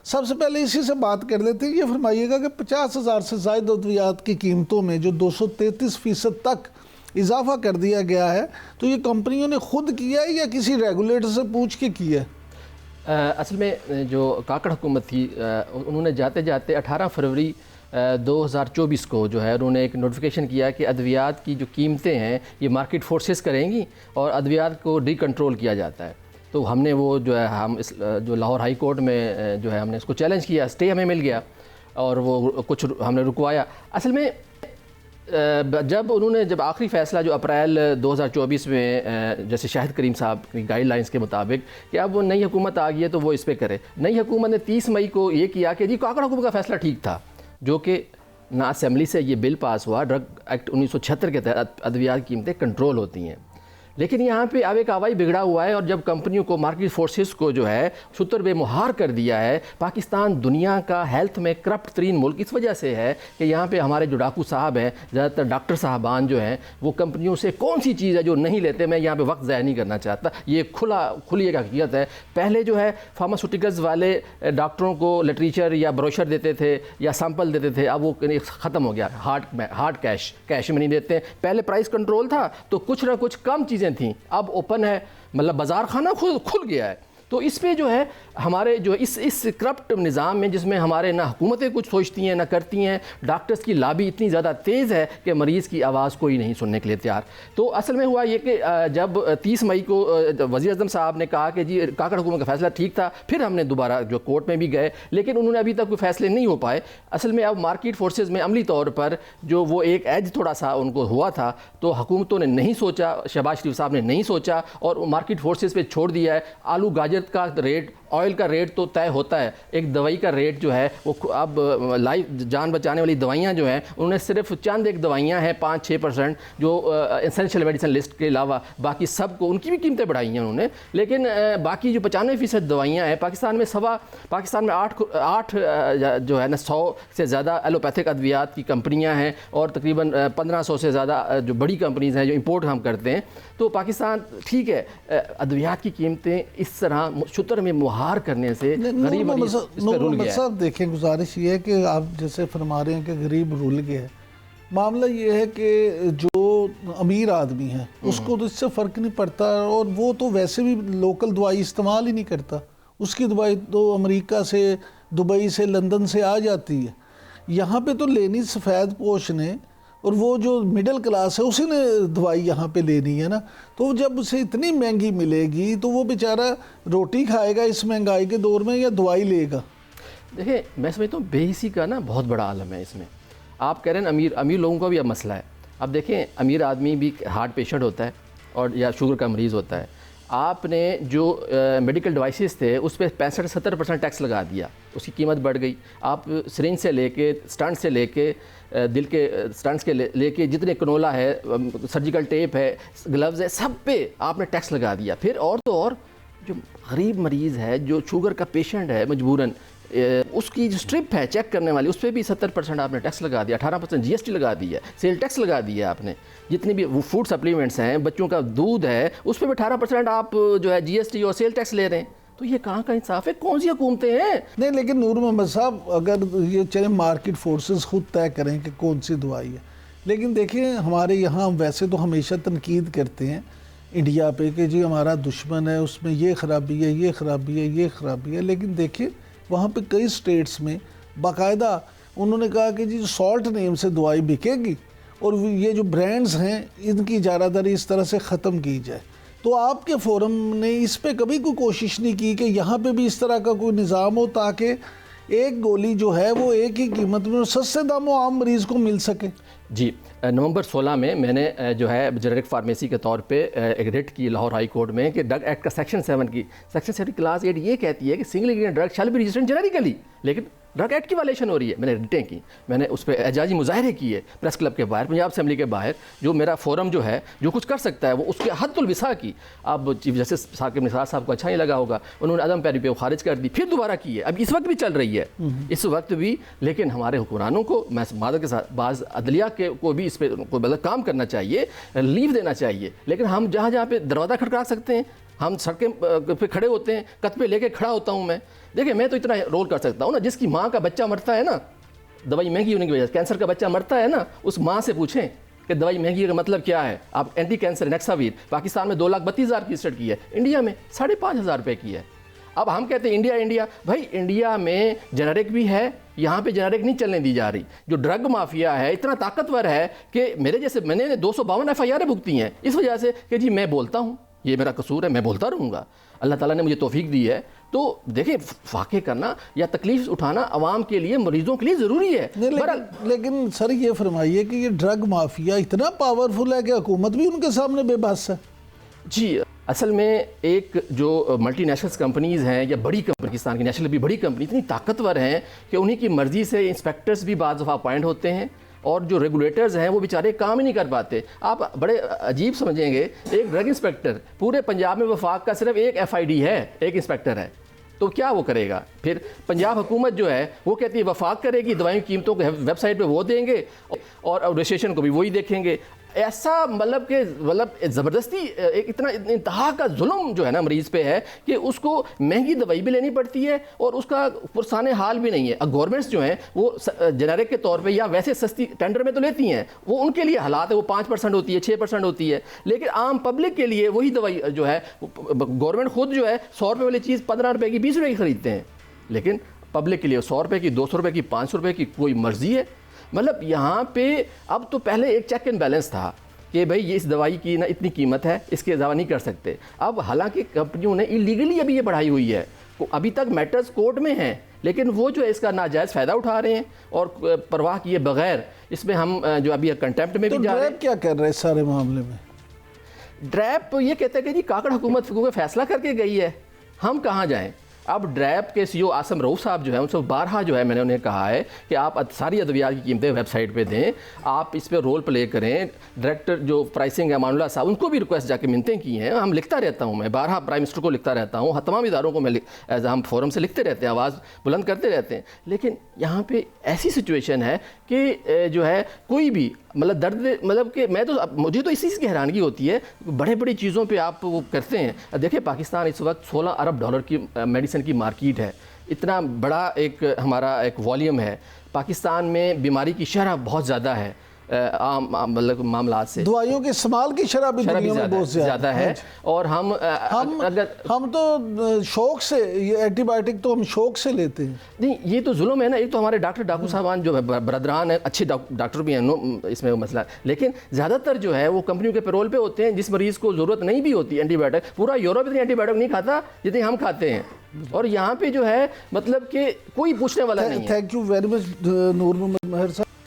سب سے پہلے اسی سے بات کر لیتے ہیں. یہ فرمائیے گا کہ 50,000 سے زائد ادویات کی قیمتوں میں جو 233% تک اضافہ کر دیا گیا ہے، تو یہ کمپنیوں نے خود کیا ہے یا کسی ریگولیٹر سے پوچھ کے کیا ہے؟ اصل میں جو کاکڑ حکومت تھی انہوں نے جاتے جاتے 18 فروری 2024 کو جو ہے انہوں نے ایک نوٹیفیکیشن کیا کہ ادویات کی جو قیمتیں ہیں یہ مارکیٹ فورسز کریں گی اور ادویات کو ڈی کنٹرول کیا جاتا ہے. تو ہم نے وہ جو ہے ہم اس جو لاہور ہائی کورٹ میں جو ہے ہم نے اس کو چیلنج کیا، اسٹے ہمیں مل گیا اور وہ کچھ ہم نے رکوایا. اصل میں جب آخری فیصلہ جو اپریل 2024 میں جیسے شاہد کریم صاحب کی گائیڈ لائنز کے مطابق کہ اب وہ نئی حکومت آ گئی ہے تو وہ اس پہ کرے. نئی حکومت نے 30 مئی کو یہ کیا کہ جی کاکڑ حکومت کا فیصلہ ٹھیک تھا، جو کہ نہ اسمبلی سے یہ بل پاس ہوا. ڈرگ ایکٹ 1976 کے تحت ادویات کی قیمتیں کنٹرول ہوتی ہیں، لیکن یہاں پہ اب ایک آوائی بگڑا ہوا ہے. اور جب کمپنیوں کو مارکیٹ فورسز کو جو ہے شتر بے مہار کر دیا ہے. پاکستان دنیا کا ہیلتھ میں کرپٹ ترین ملک اس وجہ سے ہے کہ یہاں پہ ہمارے جو ڈاکو صاحب ہیں، زیادہ تر ڈاکٹر صاحبان جو ہیں، وہ کمپنیوں سے کون سی چیز ہے جو نہیں لیتے. میں یہاں پہ وقت ضائع نہیں کرنا چاہتا، یہ کھلی ایک حقیقت ہے. پہلے جو ہے فارماسوٹیکلز والے ڈاکٹروں کو لٹریچر یا بروشر دیتے تھے یا سیمپل دیتے تھے، اب وہ ختم ہو گیا. ہارڈ کیش میں نہیں دیتے. پہلے پرائس کنٹرول تھا تو کچھ نہ کچھ کم چیزیں تھیں، اب اوپن ہے، مطلب بازار خانہ کھل گیا ہے. تو اس پہ جو ہے ہمارے جو اس کرپٹ نظام میں جس میں ہمارے نہ حکومتیں کچھ سوچتی ہیں نہ کرتی ہیں، ڈاکٹرز کی لابی اتنی زیادہ تیز ہے کہ مریض کی آواز کوئی نہیں سننے کے لیے تیار. تو اصل میں ہوا یہ کہ جب 30 مئی کو وزیر اعظم صاحب نے کہا کہ جی کاکڑ حکومت کا فیصلہ ٹھیک تھا، پھر ہم نے دوبارہ جو کورٹ میں بھی گئے، لیکن انہوں نے ابھی تک کوئی فیصلے نہیں ہو پائے. اصل میں اب مارکیٹ فورسز میں عملی طور پر جو وہ ایک ایج تھوڑا سا ان کو ہوا تھا، تو حکومتوں نے نہیں سوچا، شہباز شریف صاحب نے نہیں سوچا اور مارکیٹ فورسز پہ چھوڑ دیا ہے. آلو گاجر کا ریٹ، آئل کا ریٹ تو طے ہوتا ہے، ایک دوائی کا ریٹ جو ہے وہ اب لائف جان بچانے والی دوائیاں جو ہیں انہوں نے صرف چند ایک دوائیاں ہیں 5-6% جو اسینشیل میڈیسن لسٹ کے علاوہ باقی سب کو ان کی بھی قیمتیں بڑھائی ہیں انہوں نے. لیکن باقی جو 95% دوائیاں ہیں پاکستان میں 8 جو ہے نا 100 سے زیادہ ایلوپیتھک ادویات کی کمپنیاں ہیں اور تقریباً 1500 سے زیادہ جو بڑی کمپنیز ہیں جو امپورٹ ہم کرتے ہیں. تو پاکستان ٹھیک ہے، ادویات کی قیمتیں اس طرح شتر میں مہار کرنے سے غریب مریض اس پہ رول گیا ہے. صاحب دیکھیں، گزارش یہ ہے کہ آپ جیسے فرما رہے ہیں کہ غریب رول گیا ہے، معاملہ یہ ہے کہ جو امیر آدمی ہے اس کو تو اس سے فرق نہیں پڑتا، اور وہ تو ویسے بھی لوکل دوائی استعمال ہی نہیں کرتا. اس کی دوائی تو امریکہ سے، دبئی سے، لندن سے آ جاتی ہے. یہاں پہ تو لینی سفید پوش نے، اور وہ جو مڈل کلاس ہے اسی نے دوائی یہاں پہ لینی ہے نا. تو جب اسے اتنی مہنگی ملے گی تو وہ بیچارہ روٹی کھائے گا اس مہنگائی کے دور میں یا دوائی لے گا؟ دیکھیں میں سمجھتا ہوں بے حسی کا نا بہت بڑا عالم ہے اس میں. آپ کہہ رہے ہیں امیر لوگوں کا بھی اب مسئلہ ہے. اب دیکھیں امیر آدمی بھی ہارٹ پیشنٹ ہوتا ہے اور یا شوگر کا مریض ہوتا ہے. آپ نے جو میڈیکل ڈیوائسز تھے اس پہ 65-70% ٹیکس لگا دیا، اس کی قیمت بڑھ گئی. آپ سرنج سے لے کے اسٹنٹ سے لے کے دل کے اسٹنٹس کے لے کے جتنے کنولا ہے، سرجیکل ٹیپ ہے، گلوز ہے، سب پہ آپ نے ٹیکس لگا دیا. پھر اور تو اور جو غریب مریض ہے، جو شوگر کا پیشنٹ ہے مجبوراً، اس کی جو اسٹرپ ہے چیک کرنے والی، اس پہ بھی 70% آپ نے ٹیکس لگا دیا. 18% GST لگا دی ہے، سیل ٹیکس لگا دیا آپ نے. جتنی بھی فوڈ سپلیمنٹس ہیں، بچوں کا دودھ ہے، اس پہ بھی 18% آپ جو ہے GST اور سیل ٹیکس لے رہے ہیں. تو یہ کہاں کا انصاف ہے؟ کون سی حکومتیں ہیں؟ نہیں، لیکن نور محمد صاحب اگر یہ چلے مارکیٹ فورسز خود طے کریں کہ کون سی دوائی ہے، لیکن دیکھیں ہمارے یہاں ویسے تو ہمیشہ تنقید کرتے ہیں انڈیا پہ کہ جی ہمارا دشمن ہے، اس میں یہ خرابی ہے، یہ خرابی ہے، یہ خرابی ہے. لیکن دیکھیں وہاں پہ کئی سٹیٹس میں باقاعدہ انہوں نے کہا کہ جی سالٹ نیم سے دوائی بکے گی اور یہ جو برانڈز ہیں ان کی اجارہ داری اس طرح سے ختم کی جائے. تو آپ کے فورم نے اس پہ کبھی کوئی کوشش نہیں کی کہ یہاں پہ بھی اس طرح کا کوئی نظام ہو تاکہ ایک گولی جو ہے وہ ایک ہی قیمت میں سستے داموں عام مریض کو مل سکے؟ جی، نومبر 16 میں نے جو ہے جنرک فارمیسی کے طور پہ ایک ریٹ کی لاہور ہائی کورٹ میں کہ ڈرگ ایکٹ کا سیکشن 7 کلاس 8 یہ کہتی ہے کہ سنگل انگریڈینٹ ڈرگ شال بی رجسٹرڈ جنریکلی، لیکن ڈرگ ایکٹ کی وائلیشن ہو رہی ہے. میں نے ریٹیں کی، میں نے اس پہ احتجاجی مظاہرے کیے پریس کلب کے باہر، پنجاب اسمبلی کے باہر. جو میرا فورم جو ہے جو کچھ کر سکتا ہے وہ اس کے حد الوسع کی. اب چیف جسٹس ثاقب نثار صاحب کو اچھا نہیں لگا ہوگا، انہوں نے عدم پیروی پہ خارج کر دی، پھر دوبارہ کی ہے. اب اس وقت بھی چل رہی ہے، اس وقت بھی. لیکن ہمارے حکمرانوں کو، میں معذرت کے ساتھ، بعض عدلیہ کو بھی اس پہ کوئی کام کرنا چاہیے، لیو دینا چاہیے. لیکن ہم جہاں پہ دروازہ کھٹکھٹا سکتے ہیں ہم سڑکیں پہ کھڑے ہوتے ہیں, کت پہ لے کے کھڑا ہوتا ہوں میں. دیکھیں میں تو اتنا رول کر سکتا ہوں نا, جس کی ماں کا بچہ مرتا ہے نا دوائی مہنگی ہونے کی وجہ سے, کینسر کا بچہ مرتا ہے نا, اس ماں سے پوچھیں کہ دوائی مہنگی کا مطلب کیا ہے. آپ اینٹی کینسر نیکساویر پاکستان میں 2,32,000 کی اسٹارٹ کی ہے, انڈیا میں 5,500 روپے کی ہے. اب ہم کہتے ہیں انڈیا بھائی انڈیا میں جنرک بھی ہے, یہاں پہ جنرک نہیں چلنے دی جا رہی. جو ڈرگ مافیا ہے اتنا طاقتور ہے کہ میرے جیسے میں نے 252 FIR بھگتی ہیں اس وجہ سے کہ جی میں بولتا ہوں, یہ میرا قصور ہے, میں بولتا رہوں گا. اللہ تعالیٰ نے مجھے توفیق دی ہے. تو دیکھیں واقع کرنا یا تکلیف اٹھانا عوام کے لیے, مریضوں کے لیے ضروری ہے. لیکن سر یہ فرمائیے کہ یہ ڈرگ مافیا اتنا پاورفل ہے کہ حکومت بھی ان کے سامنے بے بس ہے. جی اصل میں ایک جو ملٹی نیشنل کمپنیز ہیں یا بڑی کمپنی, پاکستان کی نیشنل بھی بڑی کمپنی اتنی طاقتور ہیں کہ انہی کی مرضی سے انسپیکٹرز بھی بعض دفعہ اپوائنٹ ہوتے ہیں, اور جو ریگولیٹرز ہیں وہ بیچارے کام ہی نہیں کر پاتے. آپ بڑے عجیب سمجھیں گے, ایک ڈرگ انسپیکٹر پورے پنجاب میں وفاق کا صرف ایک FID ہے, ایک انسپیکٹر ہے, تو کیا وہ کرے گا؟ پھر پنجاب حکومت جو ہے وہ کہتی ہے وفاق کرے گی, دوائیوں کی قیمتوں کو ویب سائٹ پہ وہ دیں گے اور رجسٹریشن کو بھی وہی دیکھیں گے. ایسا مطلب زبردستی ایک اتنا انتہا کا ظلم جو ہے نا مریض پہ ہے کہ اس کو مہنگی دوائی بھی لینی پڑتی ہے اور اس کا پرسان حال بھی نہیں ہے. گورنمنٹس جو ہیں وہ جنرک کے طور پہ یا ویسے سستی ٹینڈر میں تو لیتی ہیں, وہ ان کے لیے حالات ہے, وہ 5% ہوتی ہے, 6% ہوتی ہے, لیکن عام پبلک کے لیے وہی دوائی جو ہے گورنمنٹ خود جو ہے 100 روپے والی چیز 15 روپے کی 20 روپے کی خریدتے ہیں, لیکن پبلک کے لیے 100 روپے کی, 200 روپے کی, 500 روپے کی کوئی مرضی ہے. مطلب یہاں پہ اب تو پہلے ایک چیک اینڈ بیلنس تھا کہ بھئی یہ اس دوائی کی نا اتنی قیمت ہے, اس کے علاوہ نہیں کر سکتے. اب حالانکہ کمپنیوں نے ایلیگلی ابھی یہ بڑھائی ہوئی ہے, ابھی تک میٹرز کورٹ میں ہیں, لیکن وہ جو ہے اس کا ناجائز فائدہ اٹھا رہے ہیں اور پرواہ کیے بغیر اس میں ہم جو ابھی کنٹیمپٹ میں بھی جا رہے ہیں. ڈریپ کیا کر رہے ہیں سارے معاملے میں؟ ڈریپ یہ کہتے ہیں کہ جی کاکڑ حکومت فیصلہ کر کے گئی ہے, ہم کہاں جائیں. اب ڈریپ کے CEO عاصم رؤوف صاحب جو ہے ان سے بارہا جو ہے میں نے انہیں کہا ہے کہ آپ ساری ادویات کی قیمتیں ویب سائٹ پہ دیں, آپ اس پہ رول پلے کریں. ڈائریکٹر جو پرائسنگ ہے امان اللہ صاحب, ان کو بھی ریکویسٹ جا کے منتیں کی ہیں, ہم لکھتا رہتا ہوں, میں بارہا پرائم منسٹر کو لکھتا رہتا ہوں, تمام اداروں کو میں ہم فورم سے لکھتے رہتے ہیں, آواز بلند کرتے رہتے ہیں. لیکن یہاں پہ ایسی سچویشن ہے کہ جو ہے کوئی بھی مطلب درد, مطلب کہ میں تو مجھے تو اسی کی حیرانگی ہوتی ہے, بڑے بڑی چیزوں پہ آپ وہ کرتے ہیں. دیکھیں پاکستان اس وقت $16 ارب کی میڈیسن کی مارکیٹ ہے, اتنا بڑا ایک ہمارا ایک والیوم ہے. پاکستان میں بیماری کی شرح بہت زیادہ ہے عام مطلب معاملات سے, دوائیوں کے استعمال کی شرح بھی دنیا میں بہت زیادہ ہے. اور ہم تو شوق سے یہ اینٹی بائیوٹک تو ہم شوق سے لیتے ہیں. نہیں یہ تو ظلم ہے نا. ایک تو ہمارے ڈاکٹر صاحبان جو برادران ہیں, اچھے ڈاکٹر بھی ہیں, اس میں مسئلہ, لیکن زیادہ تر جو ہے وہ کمپنیوں کے پیرول پہ ہوتے ہیں, جس مریض کو ضرورت نہیں بھی ہوتی اینٹی بائیوٹک. پورا یورپ اتنی اینٹی بائیوٹک نہیں کھاتا جتنی ہم کھاتے ہیں, اور یہاں پہ جو ہے مطلب کہ کوئی پوچھنے والا نہیں ہے. تھینک یو ویری مچ نور محمد ماہر صاحب.